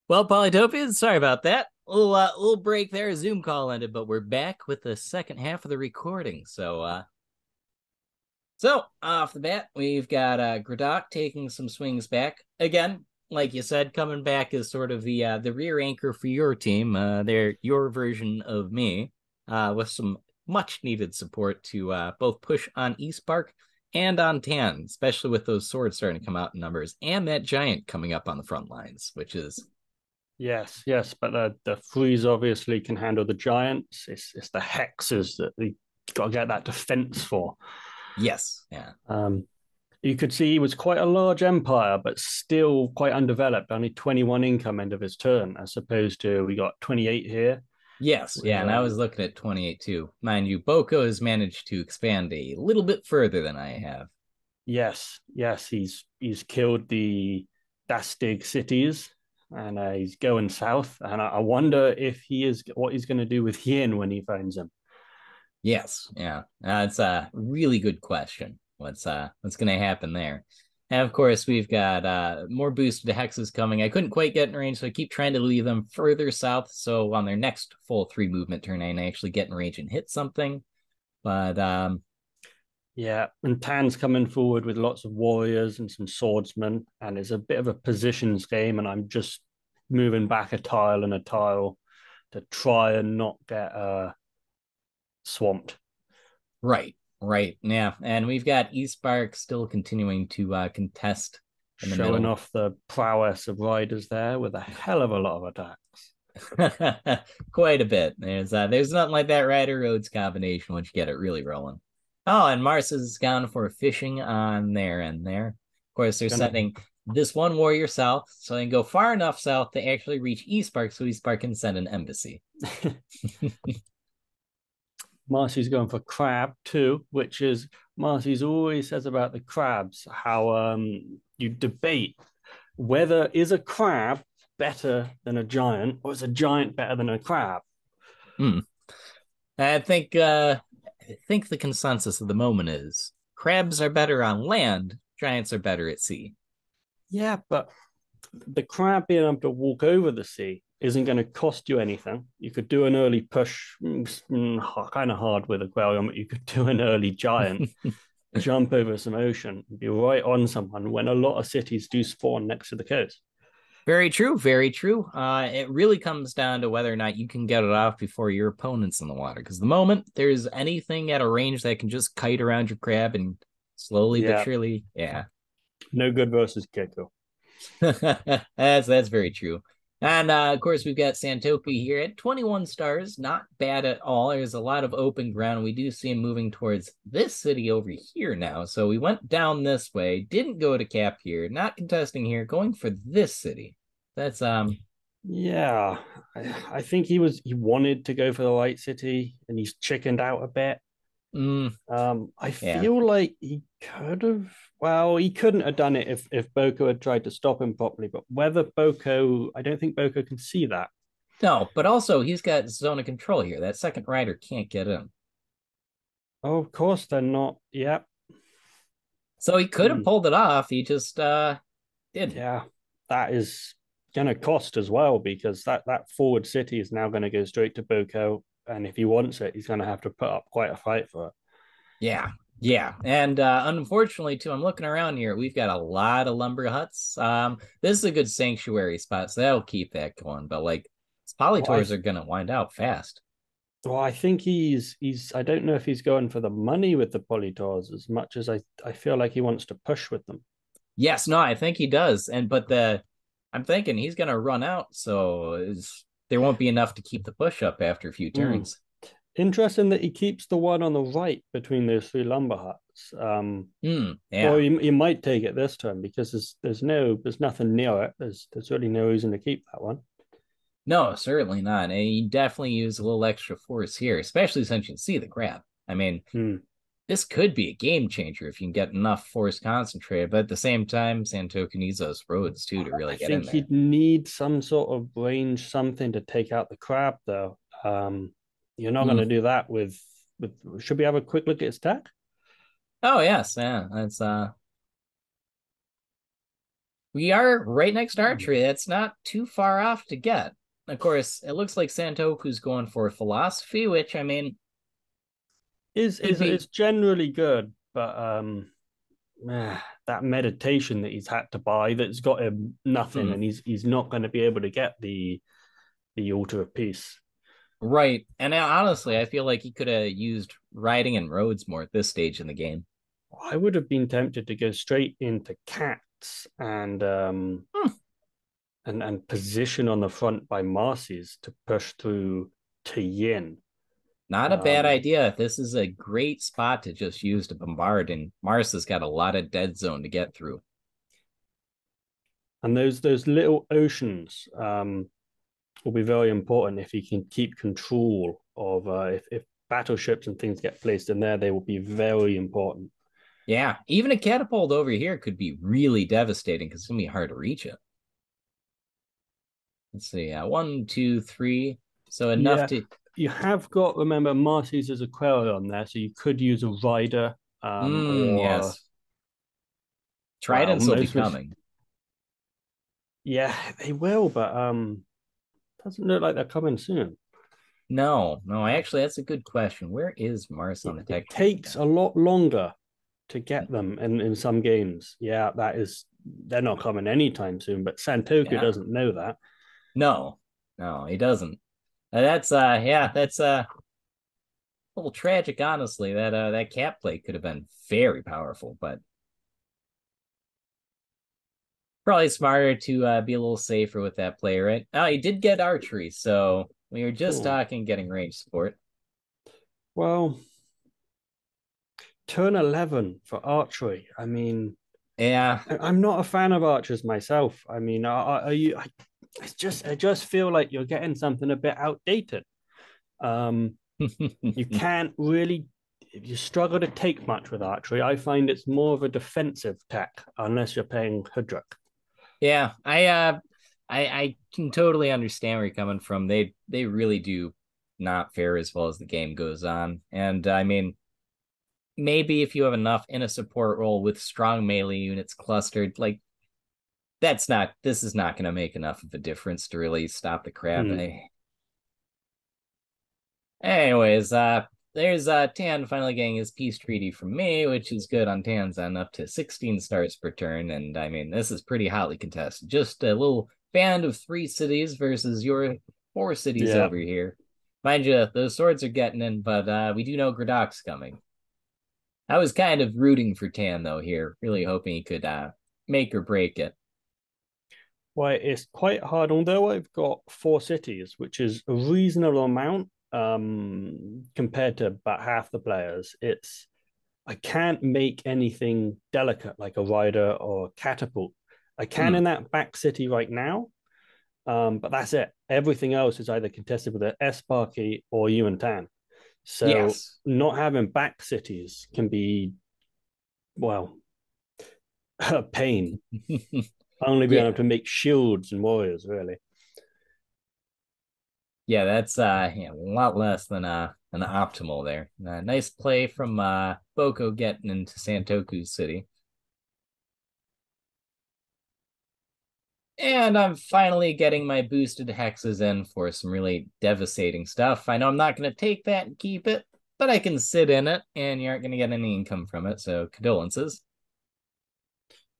Well, Polytopian, sorry about that. Little break there. Zoom call ended, but we're back with the second half of the recording. So off the bat, we've got Graddock taking some swings back again. Like you said, coming back as sort of the rear anchor for your team. They're your version of me, with some much needed support to both push on East Park and on Tan, especially with those swords starting to come out in numbers, and that giant coming up on the front lines, which is Yes, yes, but the threes obviously can handle the giants. It's the hexes that we got to get that defense for. yes, yeah. Um, you could see he was quite a large empire, but still quite undeveloped. Only 21 income end of his turn, as opposed to we got 28 here. Yes, With yeah, and I was looking at 28 too. Mind you, Boko has managed to expand a little bit further than I have. yes, yes, he's killed the Dastig cities, and he's going south. And I wonder if he is what he's going to do with Yin when he finds him. Yes, yeah. It's a really good question. What's gonna happen there? And of course, we've got more boosted hexes coming. I couldn't quite get in range, so I keep trying to leave them further south. So on their next full three movement turn, I can actually get in range and hit something. But Yeah, and Tan's coming forward with lots of warriors and some swordsmen, and it's a bit of a positions game. And I'm just moving back a tile and a tile to try and not get swamped, right, right, yeah. And we've got East Bark still continuing to contest in the showing middle. off the prowess of riders there with a hell of a lot of attacks. Quite a bit. There's nothing like that Ryder Rhodes combination once you get it really rolling. Oh, and Mars has gone for fishing on their end there. Of course, they're Gonna sending this one warrior south, so they can go far enough south to actually reach East Park, so East Park can send an embassy. Marcy's going for crab too, which is Marcy's always says about the crabs how you debate whether is a crab better than a giant or is a giant better than a crab. Hmm. I think the consensus of the moment is crabs are better on land, giants are better at sea. Yeah, but the crab being able to walk over the sea isn't going to cost you anything. You could do an early push, kind of hard with aquarium, but you could do an early giant, jump over some ocean, be right on someone when a lot of cities do spawn next to the coast. Very true, very true. It really comes down to whether or not you can get it off before your opponent's in the water. Because the moment there's anything at a range that can just kite around your crab and slowly but Yeah, surely, yeah, no good versus Keiko. that's very true. And of course, we've got Santopi here at 21 stars. Not bad at all. There's a lot of open ground. We do see him moving towards this city over here now. So we went down this way, didn't go to Cap here, not contesting here, going for this city. That's Yeah, I think he wanted to go for the Light City and he's chickened out a bit. mm, I yeah. feel like he could have. Well, he couldn't have done it if Boko had tried to stop him properly. But whether Boko, I don't think Boko can see that. No, but also he's got zone of control here. That second rider can't get in. Oh, of course they're not. Yeah, So he could have mm, pulled it off. He just didn't. yeah, that is going to cost as well because that forward city is now going to go straight to Boko, and if he wants it, he's going to have to put up quite a fight for it. Yeah. Yeah. And unfortunately, too, I'm looking around here. We've got a lot of lumber huts. This is a good sanctuary spot, so that'll keep that going. But like Well, I polytours are gonna wind out fast. Well, I think he's I don't know if he's going for the money with the Polytors as much as I feel like he wants to push with them. Yes, no, I think he does. And but the I'm thinking he's gonna run out, so there won't be enough to keep the push up after a few Hmm. turns. Interesting that he keeps the one on the right between those three lumber huts. Or Yeah. he might take it this turn because there's nothing near it. There's really no reason to keep that one. No, certainly not. And you definitely use a little extra force here, especially since you can see the grab. I mean, Hmm. this could be a game changer if you can get enough force concentrated, but at the same time, Santoku needs those roads too to I really get in think there. he'd need some sort of range, something to take out the crab, though. You're not going Hmm. to do that with. Should we have a quick look at his tech? Oh yes, yeah. That's We are right next to archery. That's not too far off to get. Of course, it looks like Santoku's going for philosophy, which I mean Is could is be. is generally good, but that meditation that he's had to buy that's got him nothing, Hmm. and he's not going to be able to get the altar of peace. Right. And honestly, I feel like he could have used riding and roads more at this stage in the game. I would have been tempted to go straight into cats Hmm. and position on the front by Marcy's to push through to Yin. Not a bad Um, idea. This is a great spot to just use to bombard, and Mars has got a lot of dead zone to get through. and those little oceans will be very important if you can keep control of if battleships and things get placed in there, they will be very important. Yeah, even a catapult over here could be really devastating because it's gonna be hard to reach it. Let's see, one, two, three. So enough Yeah, to. you have got remember Marcy's as a query on there, so you could use a rider or Yes. well, Tridents will be most coming. yeah they will, but doesn't look like they're coming soon. No, no, actually, that's a good question. Where is Mars on the It tech tree takes again? a lot longer to get them in some games. Yeah, that is they're not coming anytime soon, but Santoku Yeah. doesn't know that. No, no, he doesn't. That's yeah, that's a little tragic, honestly. That cat play could have been very powerful, but probably smarter to be a little safer with that play, right? Oh, he did get archery, so we were just Cool. talking getting range support. Well, turn 11 for archery. I mean, Yeah. I'm not a fan of archers myself. I mean, are you? I just feel like you're getting something a bit outdated. Um, you can't really, if you struggle to take much with archery, I find it's more of a defensive tech unless you're playing Hudrak. Yeah, I can totally understand where you're coming from. They really do not fare as well as the game goes on. And I mean, maybe if you have enough in a support role with strong melee units clustered, like this is not going to make enough of a difference to really stop the crap. Hmm. Anyways, there's Tan finally getting his peace treaty from me, which is good on Tan's end, up to 16 stars per turn. And I mean, this is pretty hotly contested. Just a little band of 3 cities versus your 4 cities Yeah. over here. Mind you, those swords are getting in, but we do know Gradoc's coming. I was kind of rooting for Tan though here, really hoping he could make or break it. Well, it's quite hard, although I've got 4 cities, which is a reasonable amount compared to about half the players. It's I can't make anything delicate like a rider or a catapult. I can Hmm. in that back city right now, but that's it. Everything else is either contested with an S Sparky or Yuan Tan. So Yes. not having back cities can be, well, a pain. Only being able Yeah. to make shields and warriors, really. Yeah, that's yeah, a lot less than an optimal there. Nice play from Boko getting into Santoku City. And I'm finally getting my boosted hexes in for some really devastating stuff. I know I'm not going to take that and keep it, but I can sit in it and you aren't going to get any income from it. So condolences.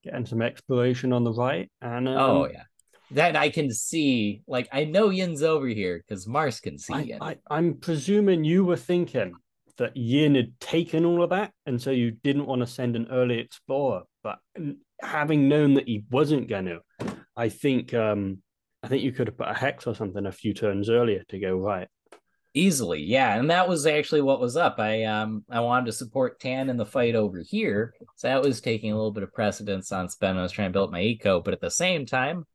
Getting some exploration on the right. And Oh yeah. That I can see. Like I know Yin's over here because Mars can see Yin. I'm presuming you were thinking that Yin had taken all of that, and so you didn't want to send an early explorer. But having known that he wasn't going to, I think I think you could have put a hex or something a few turns earlier to go right. Easily, yeah. And that was actually what was up. I wanted to support Tan in the fight over here. So that was taking a little bit of precedence on Spen. I was trying to build my eco, but at the same time,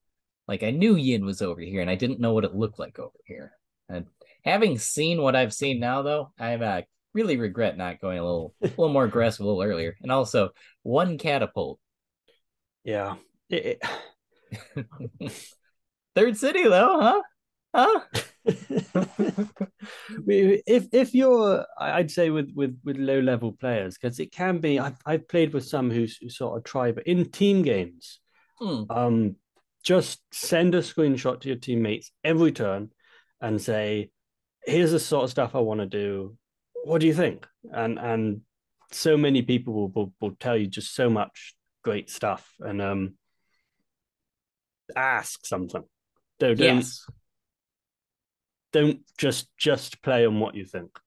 like I knew Yin was over here and I didn't know what it looked like over here. And having seen what I've seen now though, I really regret not going a little more aggressive a little earlier. And also one catapult. Yeah. It, Third city though, huh? Huh? if you're I'd say with low level players because it can be I've played with some who sort of try but in team games Hmm. Just send a screenshot to your teammates every turn and say, here's the sort of stuff I want to do. What do you think? And so many people will tell you just so much great stuff. And ask something. Don't don't Yes. don't just play on what you think.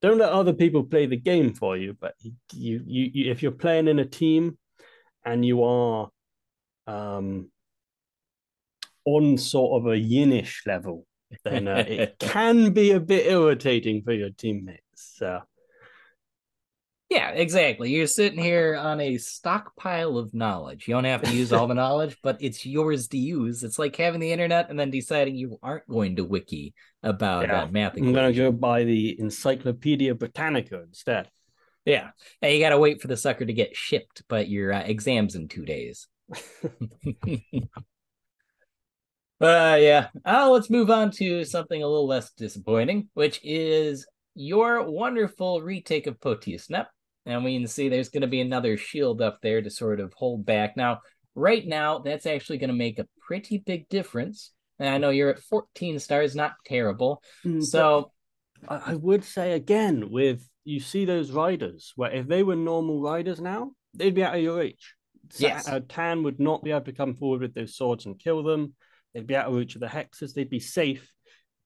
Don't let other people play the game for you. But you if you're playing in a team and you are um, on sort of a yinish level, then it can be a bit irritating for your teammates. So Yeah, exactly. You're sitting here on a stockpile of knowledge. You don't have to use all the knowledge, but it's yours to use. It's like having the internet and then deciding you aren't going to wiki about yeah, math I'm gonna go equation. buy the Encyclopedia Britannica instead. Yeah. And you got to wait for the sucker to get shipped, but your exam's in 2 days. Yeah. Let's move on to something a little less disappointing, which is your wonderful retake of Potisnep. And we can see there's going to be another shield up there to sort of hold back. Now, right now, that's actually going to make a pretty big difference. And I know you're at 14 stars, not terrible. But So, I would say again, with you see those riders where if they were normal riders now, they'd be out of your reach. yes. Tan would not be able to come forward with those swords and kill them. They'd be out of reach of the hexes. They'd be safe.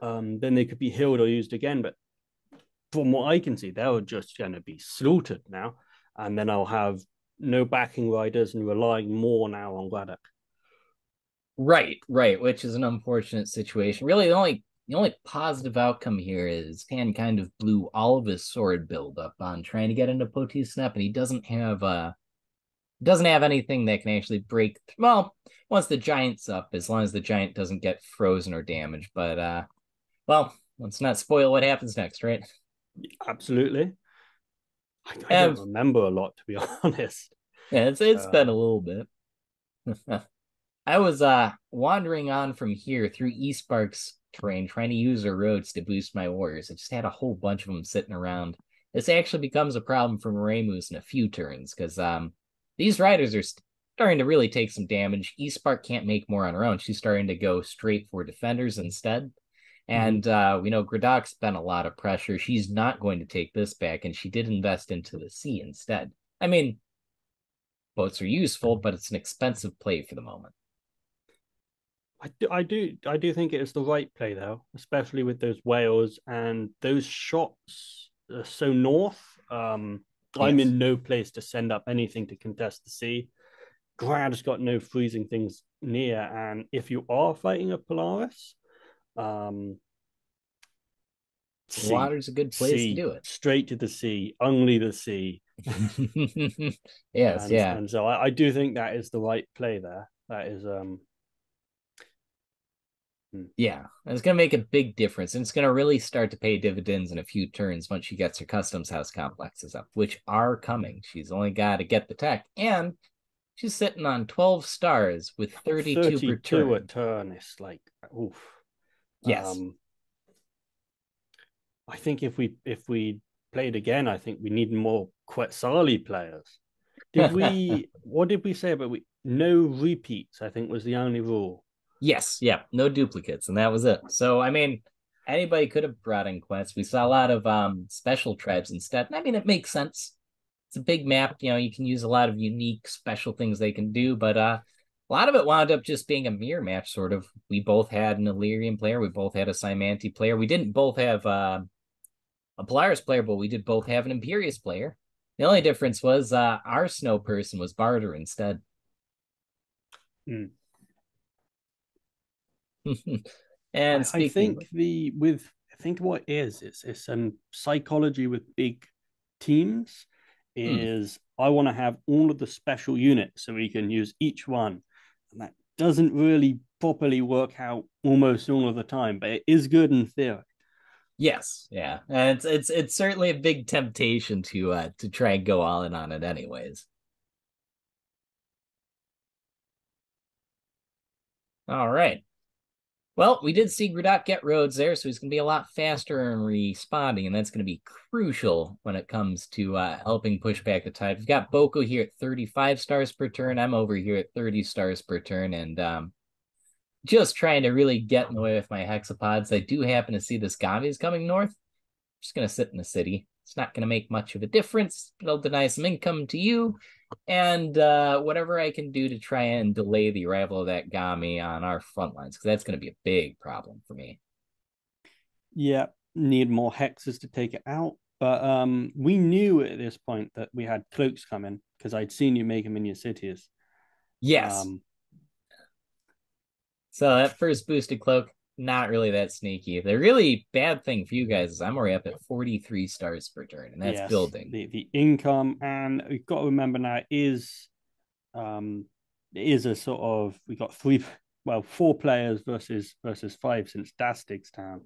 Then they could be healed or used again. But from what I can see, they're just going to be slaughtered now. And then I'll have no backing riders and relying more now on Gladdock. Right, right, which is an unfortunate situation. Really, the only positive outcome here is Tan kind of blew all of his sword build up on trying to get into Poteet Snap, and he doesn't have anything that can actually break. Well, once the giant's up, as long as the giant doesn't get frozen or damaged. But well, let's not spoil what happens next, right? Absolutely. I don't And remember a lot, to be honest. yeah, it's been a Um, little bit. I was wandering on from here through Eastbark's terrain, trying to use her roads to boost my warriors. I just had a whole bunch of them sitting around. This actually becomes a problem for Moremus in a few turns because these riders are starting to really take some damage. Eastbark can't make more on her own. She's starting to go straight for defenders instead. mhm. And we know Gradoc's been a lot of pressure. She's not going to take this back, and she did invest into the sea instead. I mean, boats are useful, but it's an expensive play for the moment. I do think it is the right play though, especially with those whales and those shots so north. I'm Yes. in no place to send up anything to contest the sea. Grad's got no freezing things near, and if you are fighting a Polaris, um, sea, Water's a good place to sea, do it. straight to the sea, only the sea, Yes, and yeah. and so I do think that is the right play there. That is hmm. Yeah. It's gonna make a big difference. And it's gonna really start to pay dividends in a few turns once she gets her customs house complexes up, which are coming. She's only gotta get the tech. And she's sitting on 12 stars with 32 per 32 a turn. turn is like oof. Yes. Um, I think if we played again, I think we need more Quetzali players. Did we? What did we say about we? No repeats. I think was the only rule. Yes, yeah, no duplicates, and that was it. So I mean, anybody could have brought in quests. We saw a lot of special tribes instead. I mean, it makes sense. It's a big map, you can use a lot of unique special things they can do, but a lot of it wound up just being a mirror match, sort of. We both had an Illyrian player, we both had a Cymanti player. We didn't both have a Polaris player, but we did both have an Imperius player. The only difference was our snow person was Barter instead. Mm. And I speaking think the with I think what it is it's psychology with big teams hmm, is I want to have all of the special units so we can use each one, and that doesn't really properly work out almost all of the time, but it is good in theory. yes, yeah, and it's certainly a big temptation to try and go all in on it, anyways. All right. Well, we did see Gridok get roads there, so he's going to be a lot faster in responding, and that's going to be crucial when it comes to helping push back the tide. We've got Boko here at 35 stars per turn. I'm over here at 30 stars per turn, and just trying to really get in the way with my hexapods. I do happen to see this Gavi's coming north. I'm just going to sit in the city. It's not going to make much of a difference. It'll deny some income to you, and whatever I can do to try and delay the arrival of that Gami on our front lines, because that's going to be a big problem for me. Yeah, need more hexes to take it out. But we knew at this point that we had cloaks coming because I'd seen you make them in your cities. Yes. Um, So that first boosted cloak, not really that sneaky. The really bad thing for you guys is I'm already up at 43 stars per turn, and that's yes, building. the income, and we've got to remember now um it is a sort of we got four players versus five since Dastig's town,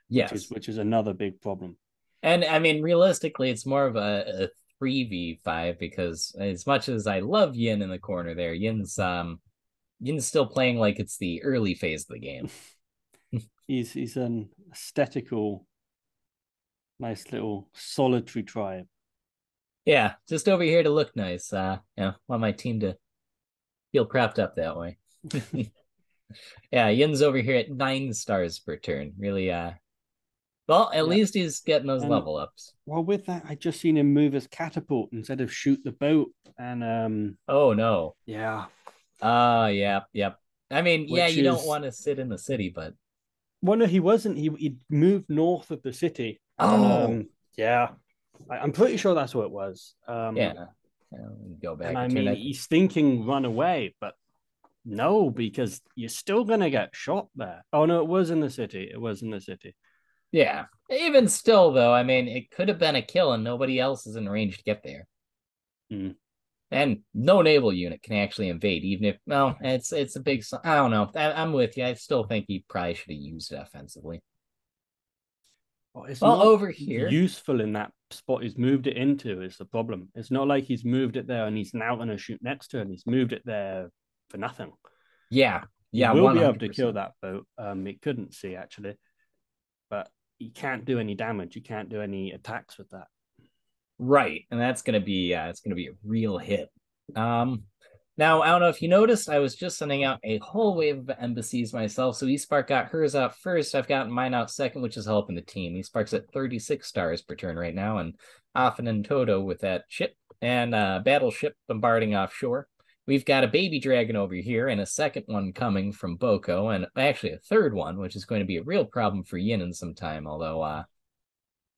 Yes. which is another big problem. And I mean, realistically, it's more of a 3v5 because as much as I love Yin in the corner there, Yin's still playing like it's the early phase of the game. He's an aesthetical, nice little solitary tribe. Yeah, just over here to look nice. Want my team to feel propped up that way. Yeah, Yin's over here at 9 stars per turn. Really, well, at Yeah, least he's getting those and level ups. well, with that, I just seen him move his catapult instead of shoot the boat, and Oh no. yeah, Yep, yep. I mean, yeah, which you don't is want to sit in the city, but well, no, he wasn't. He moved north of the city, and oh yeah, I'm pretty sure that's what it was. yeah. Go And back I a turn. mean, he's thinking run away, but no, because you're still gonna get shot there. Oh no, it was in the city. It was in the city. Yeah. Even still, though, I mean, it could have been a kill, and nobody else is in range to get there. Mm. And no naval unit can actually invade, even if well, it's a big. I don't know. I'm with you. I still think he probably should have used it offensively. Well, it's Well, not over here, useful in that spot he's moved it into is the problem. It's not like he's moved it there and he's now going to shoot next to it. He's moved it there for nothing. yeah, He yeah, will one be able hundred to kill percent. that boat. It couldn't see actually, but he can't do any damage. You can't do any attacks with that. Right, and that's gonna be a real hit. Um, Now I don't know if you noticed, I was just sending out a whole wave of embassies myself. So eSpark got hers out first. I've got mine out second, which is helping the team. eSpark's at 36 stars per turn right now, and Offen and Toto with that ship and battleship bombarding offshore. We've got a baby dragon over here and a second one coming from Boko, and actually a third one, which is going to be a real problem for Yin in some time, although Yeah,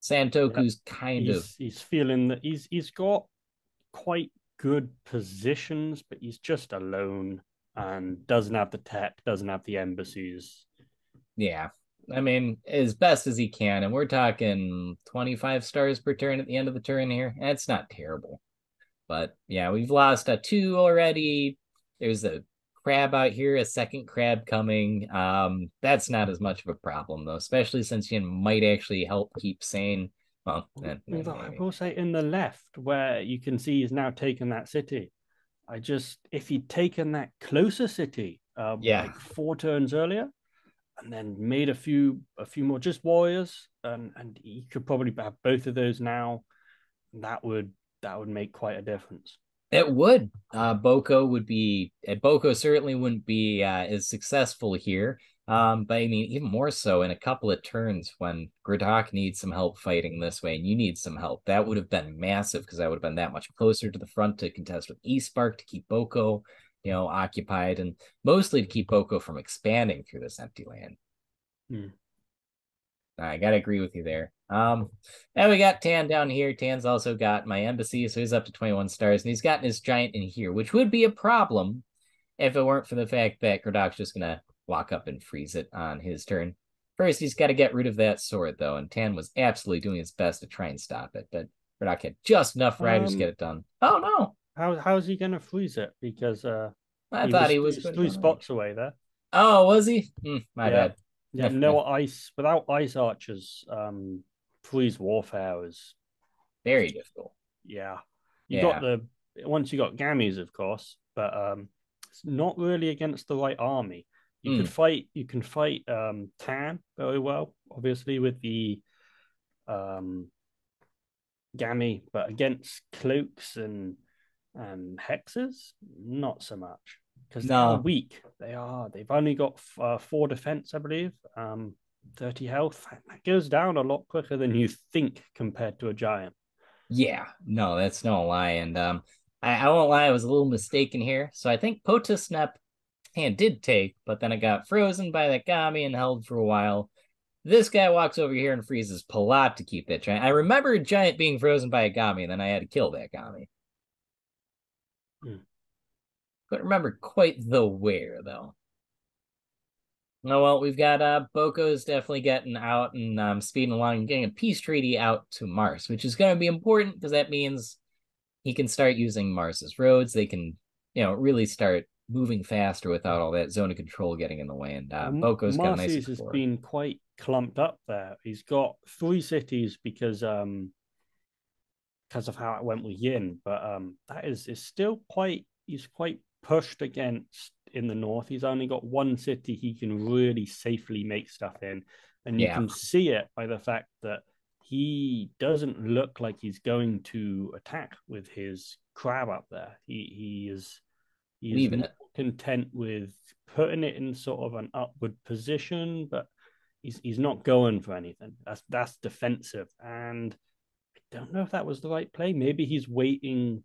Santoku's kind of he's feeling that he's got quite good positions, but he's just alone and doesn't have the tech, doesn't have the embassies. yeah. I mean, as best as he can, and we're talking 25 stars per turn at the end of the turn here. That's not terrible. But yeah, we've lost a two already. There's a crab out here, a second crab coming. That's not as much of a problem though, especially since you might actually help keep sane. Well, Although I maybe. will say in the left, where you can see he's now taken that city, if he'd taken that closer city, Yeah, like 4 turns earlier, and then made a few more just warriors, and he could probably have both of those now. That would make quite a difference. it would. Boko certainly wouldn't be as successful here. But I mean, even more so in a couple of turns when Gridok needs some help fighting this way, and you need some help. That would have been massive because I would have been that much closer to the front to contest with eSpark to keep Boko, occupied, and mostly to keep Boko from expanding through this empty land. Hmm. I gotta agree with you there. And we got Tan down here. Tan's also got my embassy, so he's up to 21 stars, and he's gotten his giant in here, which would be a problem if it weren't for the fact that Gradok's just gonna walk up and freeze it on his turn. First, he's got to get rid of that sword, though, and Tan was absolutely doing his best to try and stop it, but Gradok had just enough riders to get Um, it done. Oh no! how's he gonna freeze it? Because I thought he was he's going to three go in. spots away there. Oh, was he? My Yeah, bad. yeah. No ice without ice archers. Freeze warfare is Very difficult. yeah. You got Yeah. the once you got gammies, of course, but it's not really against the right army. Mm. You can fight Tan very well, obviously with the um Gammy, but against cloaks and hexes, not so much because they are No, weak. They've only got 4 defense, I believe. 30 health. That goes down a lot quicker than you think compared to a giant. yeah, no, that's no lie. And I won't lie, I was a little mistaken here. So I think Potisnep hand did take, but then it got frozen by that Gami and held for a while. This guy walks over here and freezes Palat to keep that giant. I remember a giant being frozen by a Gami, and then I had to kill that Gami. Mm. Couldn't remember quite the where though. Oh well, we've got Boko's definitely getting out and speeding along and getting a peace treaty out to Mars, which is going to be important because that means he can start using Mars's roads. They can, really start moving faster without all that zone of control getting in the way. And Well, Boko's got a nice Marcy's has explorer. been quite clumped up there. He's got 3 cities because of how it went with Yin, but that is still quite he's quite pushed against in the north. He's only got 1 city he can really safely make stuff in, and you Yeah, can see it by the fact that he doesn't look like he's going to attack with his crab up there. He is leaving more it. content with putting it in sort of an upward position, but he's not going for anything. That's defensive, and I don't know if that was the right play. Maybe he's waiting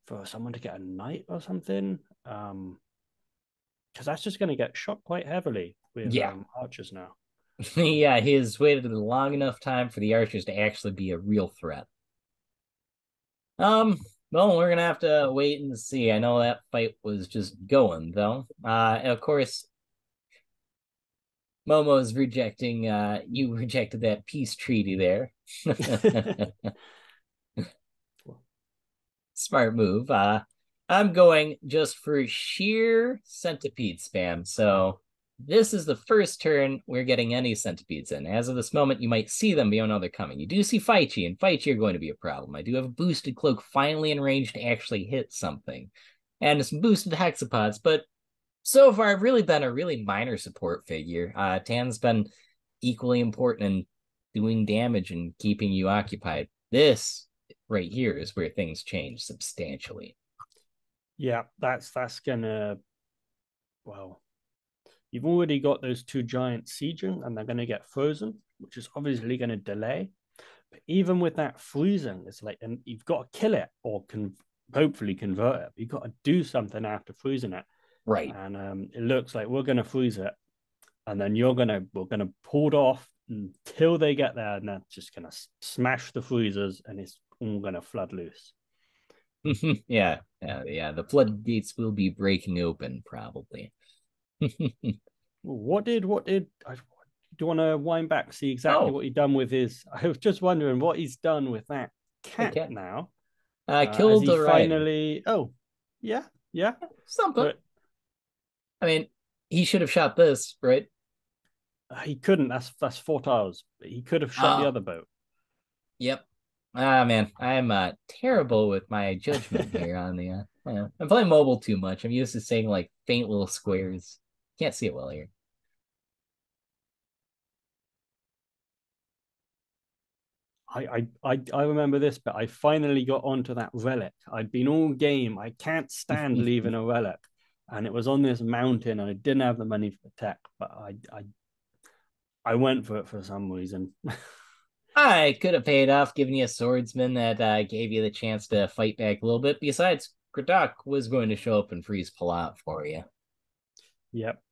for someone to get a knight or something. Because that's just going to get shot quite heavily with Yeah, archers now. yeah, he's waited a long enough time for the archers to actually be a real threat. Um, well, we're gonna have to wait and see. I know that fight was just going though. And of course, Momo's rejecting. You rejected that peace treaty there. Smart move. I'm going just for sheer centipede spam. So this is the first turn we're getting any centipedes in. As of this moment, you might see them, but you don't know they're coming. You do see Faichi, and Faichi are going to be a problem. I do have a boosted cloak finally in range to actually hit something. And some boosted hexapods, but so far I've really been a really minor support figure. Tan's been equally important in doing damage and keeping you occupied. This right here is where things change substantially. Yeah, that's gonna well, you've already got those 2 giants sieging, and they're gonna get frozen, which is obviously gonna delay. But even with that freezing, it's like, and you've got to kill it or hopefully convert it. You've got to do something after freezing it, Right. and it looks like we're gonna freeze it, and then we're gonna pull it off until they get there, and that's just gonna smash the freezers, and it's all gonna flood loose. Yeah. The floodgates will be breaking open probably. Do you want to wind back, see exactly Oh, what he's done with his? I was just wondering what he's done with that cat okay. now. As Killed he the rider. finally, oh, yeah, yeah, Something. but I mean, he should have shot this, right? he couldn't. That's 4 tiles. He could have shot the Oh, other boat. yep. Ah, man, I'm terrible with my judgment here on the. I'm playing mobile too much. I'm used to seeing like faint little squares. Can't see it well here. I remember this, but I finally got onto that relic. I'd been all game. I can't stand leaving a relic, and it was on this mountain, and I didn't have the money for the tech, but I went for it for some reason. I could have paid off giving you a swordsman that gave you the chance to fight back a little bit. Besides, Gradok was going to show up and freeze Palat for you. Of Yep.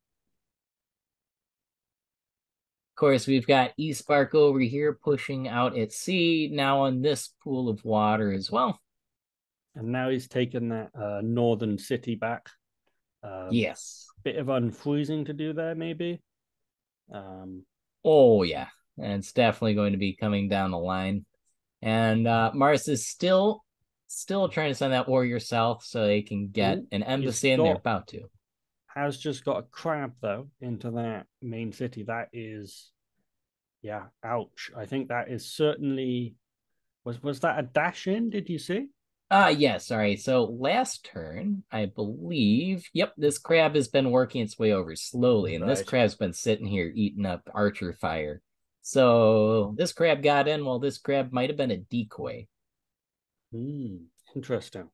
course, we've got Eastbark over here pushing out at sea, now on this pool of water as well. And now he's taken that northern city back. Yes. Bit of unfreezing to do there, maybe. Um, Oh, yeah. And it's definitely going to be coming down the line. And Mars is still trying to send that warrior south so they can get oh, an he's embassy, and they're got about to. has just got a crab though into that main city. That is, yeah, ouch. I think that is certainly was that a dash in? Did you see? Yeah, sorry. So last turn, I believe, yep, this crab has been working its way over slowly, and this Right. crab's been sitting here eating up archer fire. So this crab got in. Well, this crab might have been a decoy. Hmm. Interesting.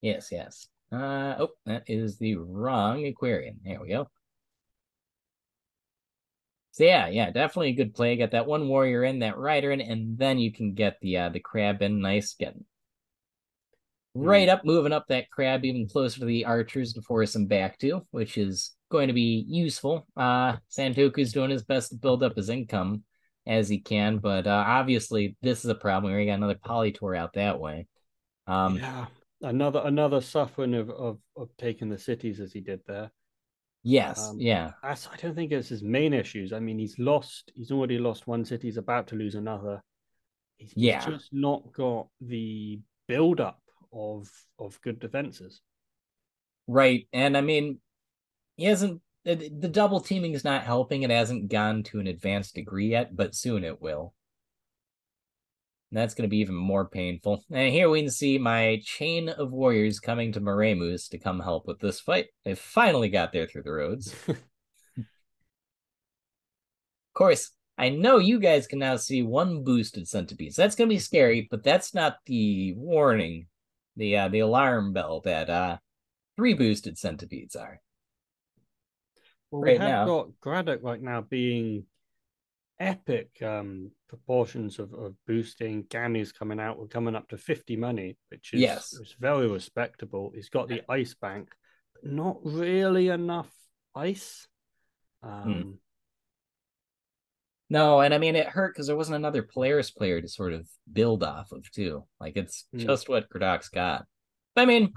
Yes, yes. Oh, that is the wrong Aquarian. There we go. So yeah, yeah, definitely a good play. Get that one warrior in, that rider in, and then you can get the crab in. Nice, getting Hmm. right up, moving up that crab even closer to the archers to force him back to, which is going to be useful. Santoku's doing his best to build up his income as he can, but obviously this is a problem. We already got another Polytour out that way. Um, Yeah. Another suffering of taking the cities as he did there. yes, yeah, I don't think it's his main issues. I mean, he's already lost one city, he's about to lose another. He's yeah, just not got the build up of good defenses. right. And I mean, he hasn't. The double teaming is not helping. It hasn't gone to an advanced degree yet, but soon it will. And that's going to be even more painful. And here we can see my chain of warriors coming to Moremus to come help with this fight. They finally got there through the roads. Of course, I know you guys can now see one boosted centipede. So that's going to be scary, but that's not the warning, the alarm bell that three boosted centipedes are Well, we right have now. got Braddock right now being epic proportions of boosting. Gammy's coming out. We're coming up to 50 money, which Yes. is very respectable. He's got the ice bank, but not really enough ice. Hmm. Um, No, and I mean it hurt because there wasn't another Polaris player to sort of build off of too. Like it's hmm. just what Gradoc's got. But I mean,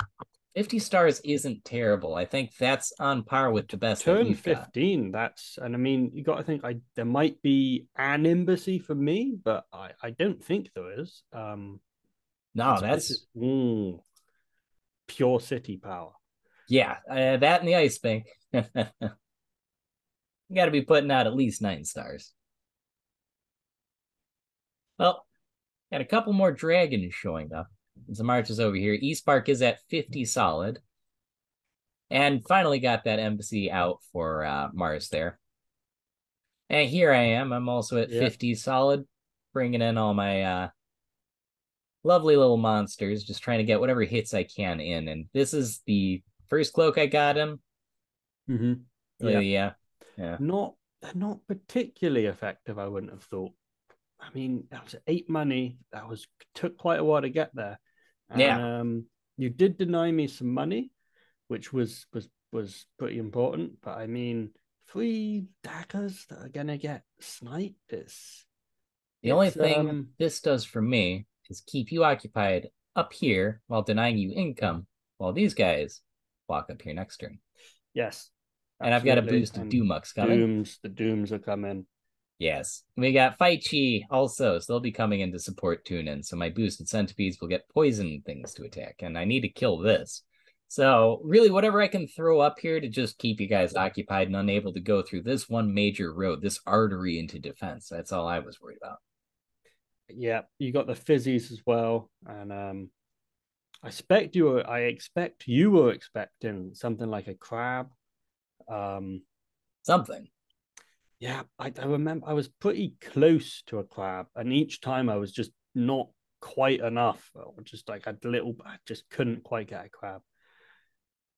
50 stars isn't terrible. I think that's on par with the best that Turn we've got. 15, that's, and I mean, you got to think, there might be an embassy for me, but I don't think there is. No, This is that's pure city power. yeah, that and the ice bank. You got to be putting out at least 9 stars. Well, got a couple more dragons showing up. As the march is over here. East Park is at 50 solid. And finally got that embassy out for Mars there. And here I am. I'm also at Yeah. 50 solid, bringing in all my lovely little monsters, just trying to get whatever hits I can in. And this is the first cloak I got him. Hmm. Yeah. Really, yeah. Yeah. Not They're not particularly effective, I wouldn't have thought. I mean, that was 8 money. That was took quite a while to get there. And Yeah. you did deny me some money, which was pretty important. But I mean, 3 daggers that are gonna get sniped. The only It's thing this does for me is keep you occupied up here while denying you income, while these guys walk up here next turn. Yes, And I've got a absolutely. boost of And Dumux coming. the dooms are coming. Yes. We got Fight Chi also, so they'll be coming in to support Tunin. So my boosted centipedes will get poison things to attack, and I need to kill this. So really, whatever I can throw up here to just keep you guys occupied and unable to go through this one major road, this artery into defense. That's all I was worried about. Yeah, you got the fizzies as well, and I expect you were expecting something like a crab. Um, Something. yeah, I remember I was pretty close to a crab, and each time I was just not quite enough, or just like a little, I just couldn't quite get a crab.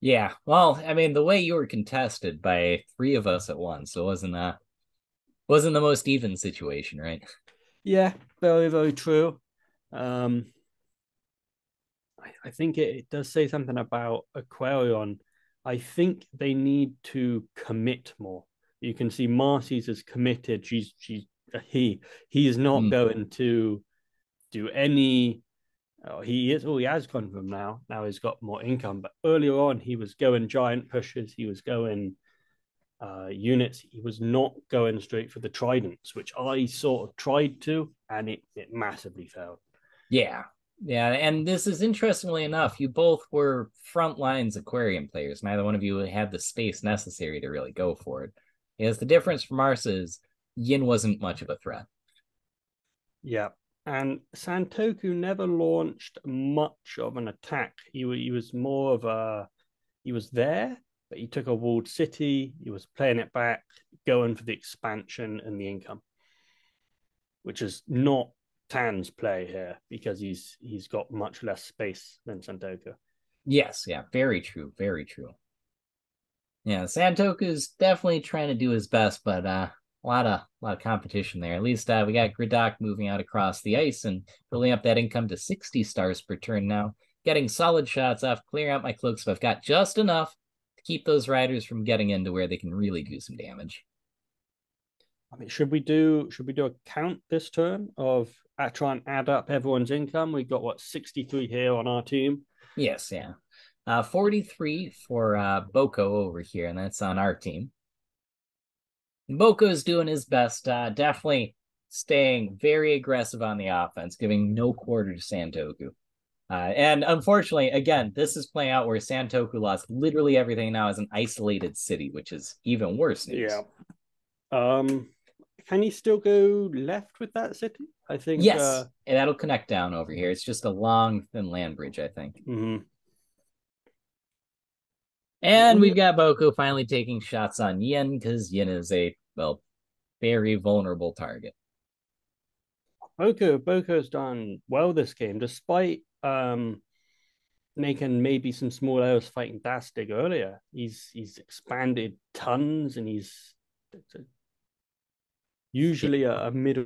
Yeah. Well, I mean, the way you were contested by three of us at once, so it wasn't the most even situation, right? Yeah, very, very true. Um, I think it does say something about Aquarion. I think they need to commit more. You can see Marcy's is committed. She's he is not Mm. going to do any. Oh, he is. Oh, he has gone from now. Now he's got more income. But earlier on, he was going giant pushes. He was going units. He was not going straight for the tridents, which I sort of tried to, and it massively failed. Yeah. Yeah, and this is interestingly enough, you both were front lines aquarium players. Neither one of you had the space necessary to really go for it. Because the difference from ours is Yin wasn't much of a threat. Yeah. And Santoku never launched much of an attack. He was more of a he was there, but he took a walled city. He was playing it back, going for the expansion and the income, which is not Tan's play here because he's got much less space than Santoku. Yes, yeah, very true, very true. Yeah, Santoku's definitely trying to do his best, but a lot of competition there. At least we got Griddock moving out across the ice and building up that income to 60 stars per turn now. Getting solid shots off, clearing out my cloaks, but I've got just enough to keep those riders from getting into where they can really do some damage. I mean, should we do a count this turn of try and add up everyone's income? We got what 63 here on our team. Yes, yeah. 43 for Boko over here, and that's on our team. Boko's doing his best, definitely staying very aggressive on the offense, giving no quarter to Santoku. And unfortunately, again, this is playing out where Santoku lost literally everything now as an isolated city, which is even worse news. Yeah. Um, can you still go left with that city? I think. Yes, and that'll connect down over here. It's just a long, thin land bridge, I think. Mhm. And we've got Boko finally taking shots on Yin because Yin is a, well, very vulnerable target. Boko's done well this game, despite making maybe some small errors fighting Dastig earlier. He's expanded tons, and he's usually a middle.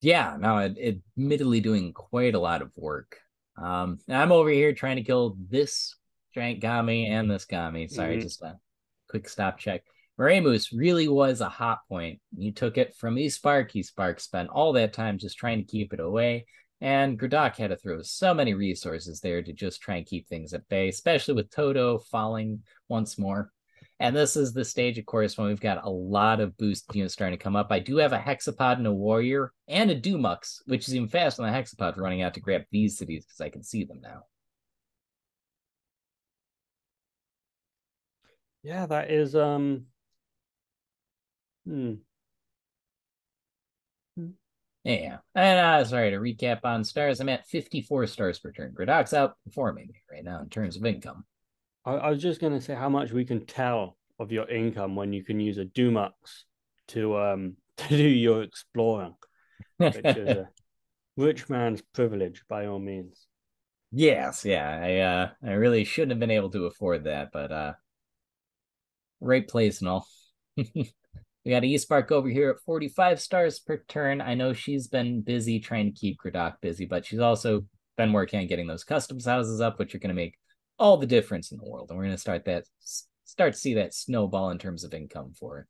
Yeah, no, admittedly doing quite a lot of work. I'm over here trying to kill this giant Gami and this Gami. Sorry, Mhm. just a quick stop check. Moremus really was a hot point. You took it from Espark. Espark spent all that time just trying to keep it away. And Gradok had to throw so many resources there to just try and keep things at bay, especially with Toto falling once more. And this is the stage, of course, when we've got a lot of boost units starting to come up. I do have a Hexapod and a Warrior and a Dumux, which is even faster than the Hexapod for running out to grab these cities because I can see them now. Yeah, that is hmm. Yeah. And sorry to recap on stars. I'm at 54 stars per turn. Gradok's outperforming me right now in terms of income. I was just gonna say how much we can tell of your income when you can use a Dumux to to do your exploring, which is a rich man's privilege by all means. Yes, yeah. I really shouldn't have been able to afford that, but right place and all. We got Eastpark over here at 45 stars per turn. I know she's been busy trying to keep Gradok busy, but she's also been working on getting those customs houses up, which are going to make all the difference in the world. And we're going to start to see that snowball in terms of income for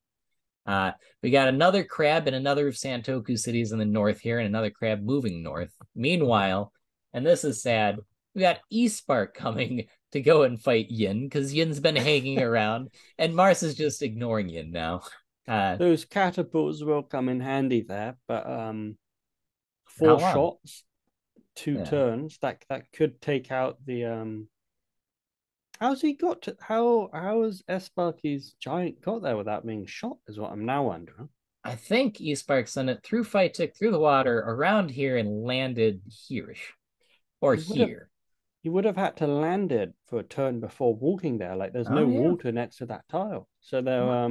her. We got another crab in another of Santoku cities in the north here, and another crab moving north. Meanwhile, and this is sad, we got Espark coming to go and fight Yin because Yin's been hanging around, and Mars is just ignoring Yin now. Uh, Those catapults will come in handy there, but how four long? shots, two Yeah, turns, that could take out the How's he got to how has Esparky's giant got there without being shot? Is what I'm now wondering. I think Espark sent it through Phytic, through the water, around here, and landed here-ish. Or He would have here. he would have had to land it for a turn before walking there. Like there's Oh no yeah. water next to that tile, so there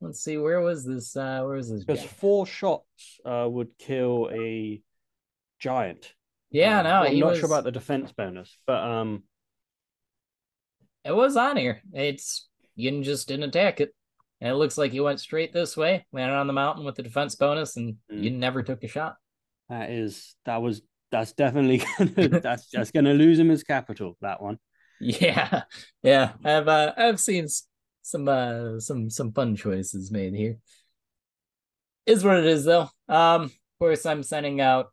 Let's see, where was this because giant? four shots would kill a giant. Yeah, no, Well, I'm he not sure was about the defense bonus, but it was on here. It's Yin just didn't attack it. And it looks like he went straight this way, landed on the mountain with the defense bonus, and mm, Yin never took a shot. that's definitely gonna that's gonna lose him his capital. That one. Yeah, yeah. I've seen some fun choices made here. Is what it is though. Of course I'm sending out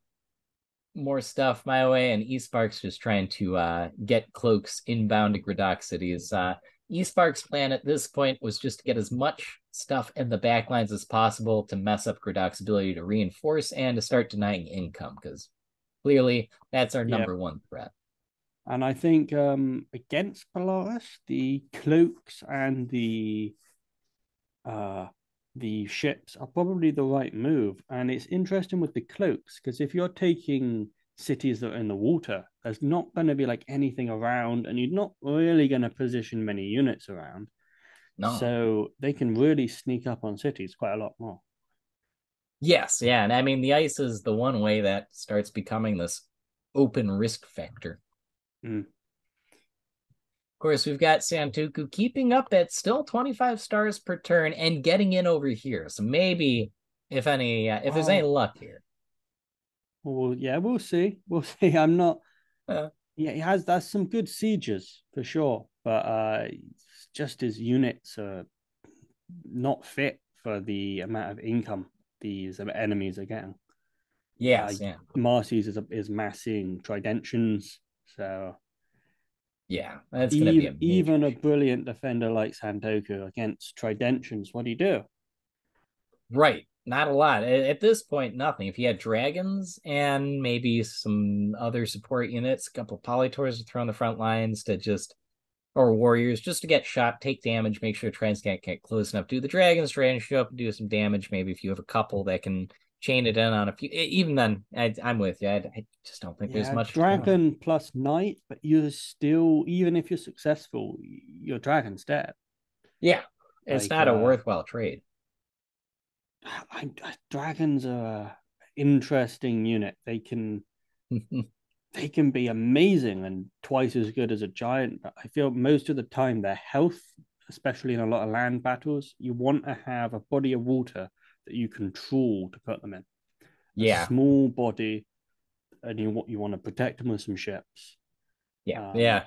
more stuff my way, and Espark's just trying to get cloaks inbound to Gradok cities. Espark's plan at this point was just to get as much stuff in the backlines as possible to mess up Gradok's ability to reinforce and to start denying income, because clearly that's our Yeah, number one threat. and I think against Polaris, the cloaks and the uh the ships are probably the right move. And it's interesting with the cloaks, because if you're taking cities that are in the water, there's not going to be like anything around, and you're not really going to position many units around. No. So they can really sneak up on cities quite a lot more. Yes, yeah, and I mean the ice is the one way that starts becoming this open risk factor. Mm. Of course, we've got Santoku keeping up at still 25 stars per turn and getting in over here. So maybe, if there's any Well, luck here. yeah, we'll see. We'll see. I'm not. Uh, Yeah, he has. That's some good sieges for sure, but just his units are not fit for the amount of income these enemies are getting. yes, yeah, Marcy's is massing Tridentions, so yeah. That's going to be a major even a issue. brilliant defender like Santoku against Tridentions, what do you do? Right. Not a lot. At this point, nothing. If you had dragons and maybe some other support units, a couple polytors to throw on the front lines to just or warriors just to get shot, take damage, make sure trans can't get close enough. Do the dragons try and show up and do some damage. Maybe if you have a couple that can chain it in on a few. Even then, I'm with you. I just don't think there's Yeah, much to go. dragon plus knight, but you're still, even if you're successful, your dragon's dead. Yeah, it's Like not a worthwhile trade. dragons are a interesting unit. They can be amazing and twice as good as a giant, but I feel most of the time their health, especially in a lot of land battles, you want to have a body of water that you control to put them in. A Yeah, small body, and you want to protect them with some ships. yeah, Um, yeah.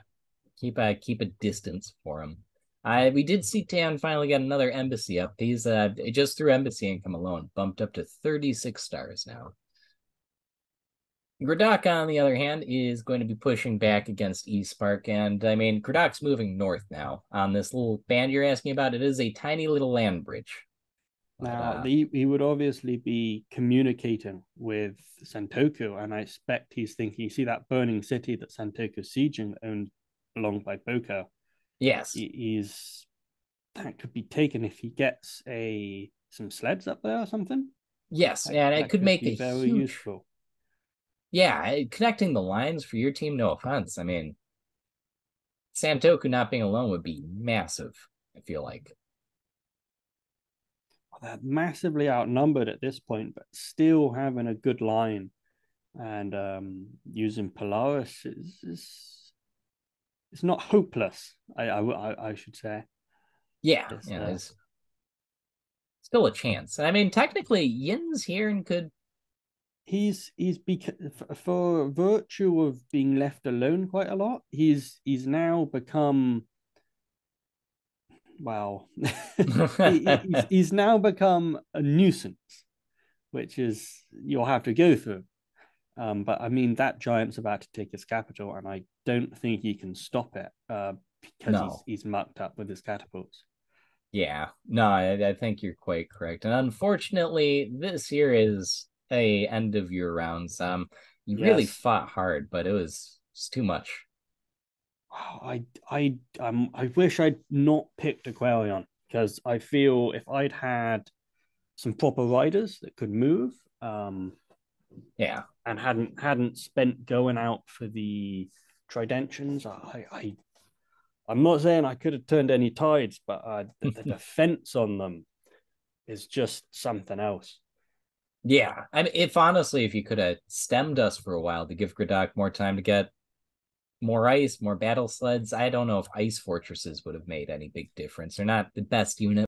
Keep a distance for him. I We did see Tan finally get another embassy up. He's just through embassy income alone, bumped up to 36 stars now. Gradok, on the other hand, is going to be pushing back against Eastpark. And I mean, Gradok's moving north now on this little band you're asking about. It is a tiny little land bridge. But Now, he would obviously be communicating with Santoku, and I expect he's thinking, you see that burning city that Santoku's sieging, owned along by Boko, yes. he's that could be taken if he gets a some sleds up there or something. Yes. That And it that could could make be a very huge, useful. yeah, connecting the lines for your team, no offense. I mean, Santoku not being alone would be massive, I feel like. They're massively outnumbered at this point, but still having a good line and using Polaris is it's not hopeless. I should say. Yeah, It's yeah, there's still a chance. I mean, technically, Yin's here and could. he's for virtue of being left alone quite a lot. He's now become well, he's now become a nuisance, which is you'll have to go through. But I mean, that giant's about to take his capital, and I don't think he can stop it because he's No. he's mucked up with his catapults. Yeah, no, I think you're quite correct. And unfortunately, this here is a end of year rounds. You really Yes, fought hard, but it's too much. I wish I'd not picked Aquarion because I feel if I'd had some proper riders that could move, Yeah. and hadn't spent going out for the Tridentions, I'm not saying I could have turned any tides, but the defense on them is just something else. Yeah. I mean, if you could have stemmed us for a while to give Griddock more time to get more ice, more battle sleds, I don't know if ice fortresses would have made any big difference. They're not the best unit,